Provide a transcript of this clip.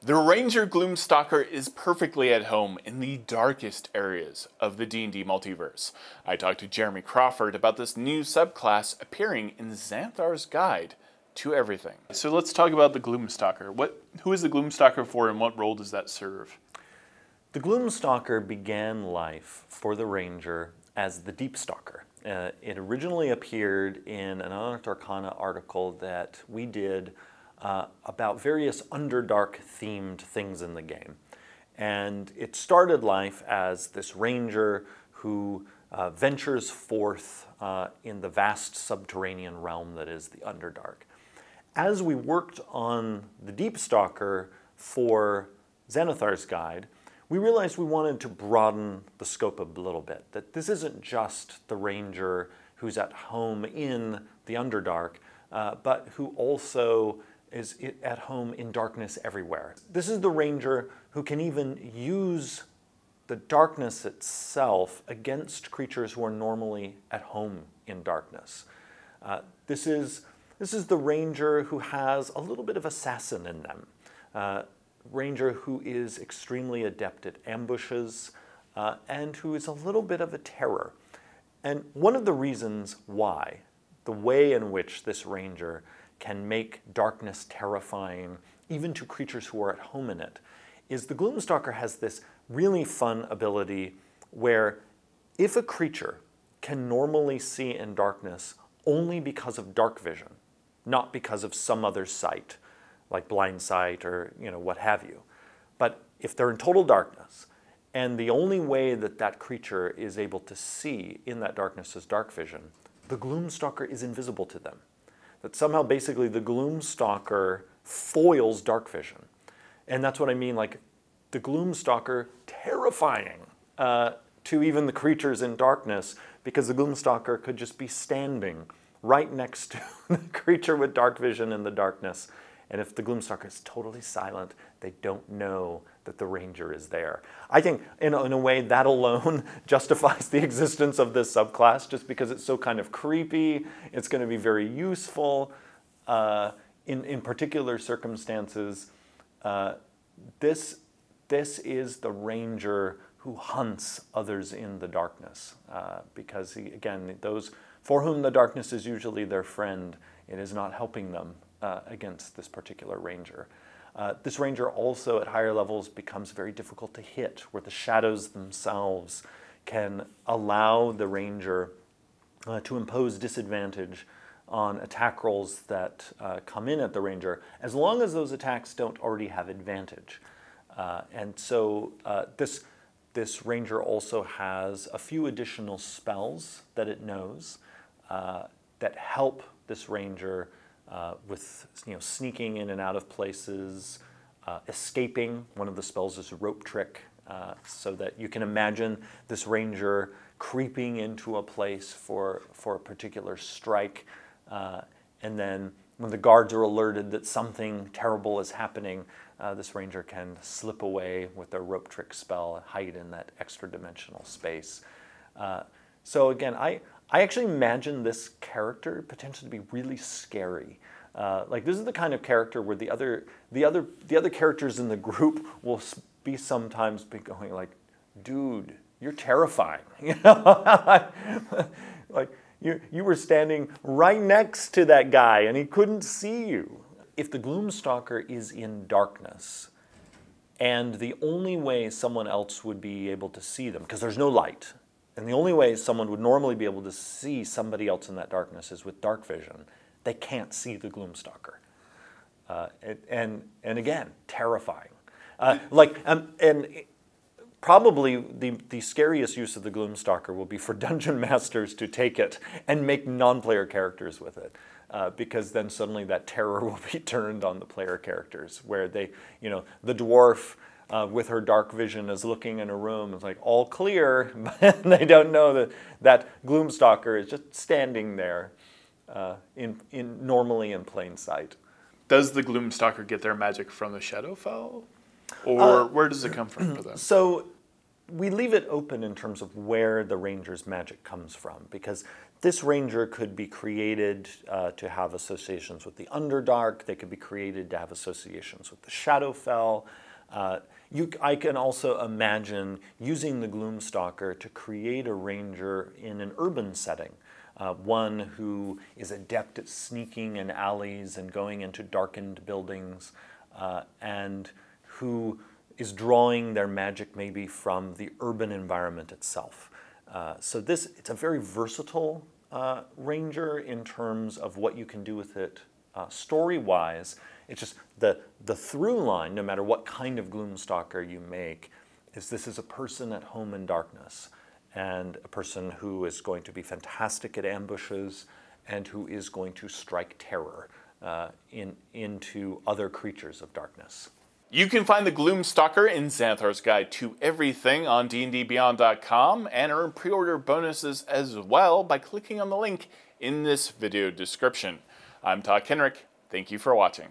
The Ranger Gloom Stalker is perfectly at home in the darkest areas of the D&D multiverse. I talked to Jeremy Crawford about this new subclass appearing in Xanathar's Guide to Everything. So let's talk about the Gloom Stalker. Who is the Gloom Stalker for, and what role does that serve? The Gloom Stalker began life for the Ranger as the Deep Stalker. It originally appeared in an Unearthed Arcana article that we did about various Underdark themed things in the game. And it started life as this ranger who ventures forth in the vast subterranean realm that is the Underdark. As we worked on the Deep Stalker for Xanathar's Guide, we realized we wanted to broaden the scope a little bit, that this isn't just the ranger who's at home in the Underdark, but who also is at home in darkness everywhere. This is the ranger who can even use the darkness itself against creatures who are normally at home in darkness. This is the ranger who has a little bit of assassin in them. Ranger who is extremely adept at ambushes and who is a little bit of a terror. And one of the reasons why, the way in which this ranger can make darkness terrifying even to creatures who are at home in it, is the Gloom Stalker has this really fun ability where if a creature can normally see in darkness only because of dark vision, not because of some other sight, like blind sight or what have you, but if they're in total darkness, and the only way that that creature is able to see in that darkness is dark vision, the Gloom Stalker is invisible to them. That somehow basically the Gloom Stalker foils dark vision. And that's what I mean, like the Gloom Stalker terrifying to even the creatures in darkness, because the Gloom Stalker could just be standing right next to the creature with dark vision in the darkness. And if the Gloom Stalker is totally silent, they don't know that the ranger is there. I think, in a way, that alone justifies the existence of this subclass, just because it's so kind of creepy. It's going to be very useful in particular circumstances. This is the ranger who hunts others in the darkness, because, again, those for whom the darkness is usually their friend, it is not helping them against this particular ranger. This ranger also at higher levels becomes very difficult to hit, where the shadows themselves can allow the ranger to impose disadvantage on attack rolls that come in at the ranger, as long as those attacks don't already have advantage. And so this ranger also has a few additional spells that it knows that help this ranger with sneaking in and out of places, escaping. One of the spells is a rope trick, so that you can imagine this ranger creeping into a place for a particular strike, and then when the guards are alerted that something terrible is happening, this ranger can slip away with their rope trick spell and hide in that extra dimensional space. So again, I actually imagine this character potentially to be really scary. Like this is the kind of character where the other characters in the group will be sometimes going like, "Dude, you're terrifying." Like you were standing right next to that guy and he couldn't see you. If the Gloom Stalker is in darkness, and the only way someone else would be able to see them, because there's no light, and the only way someone would normally be able to see somebody else in that darkness is with dark vision, they can't see the Gloom Stalker. And again, terrifying. And probably the scariest use of the Gloom Stalker will be for dungeon masters to take it and make non-player characters with it. Because then suddenly that terror will be turned on the player characters, where they, the dwarf with her dark vision is looking in a room, it's like all clear, but they don't know that Gloom Stalker is just standing there normally in plain sight. Does the Gloom Stalker get their magic from the Shadowfell? Or where does it come from for them? So we leave it open in terms of where the ranger's magic comes from, because This ranger could be created to have associations with the Underdark. They could be created to have associations with the Shadowfell. I can also imagine using the Gloom Stalker to create a ranger in an urban setting. One who is adept at sneaking in alleys and going into darkened buildings, and who is drawing their magic maybe from the urban environment itself. So it's a very versatile ranger in terms of what you can do with it story-wise. It's just the through line, no matter what kind of Gloom Stalker you make, is this is a person at home in darkness, and a person who is going to be fantastic at ambushes and who is going to strike terror into other creatures of darkness. You can find the Gloom Stalker in Xanathar's Guide to Everything on dndbeyond.com and earn pre-order bonuses as well by clicking on the link in this video description. I'm Todd Kenrick. Thank you for watching.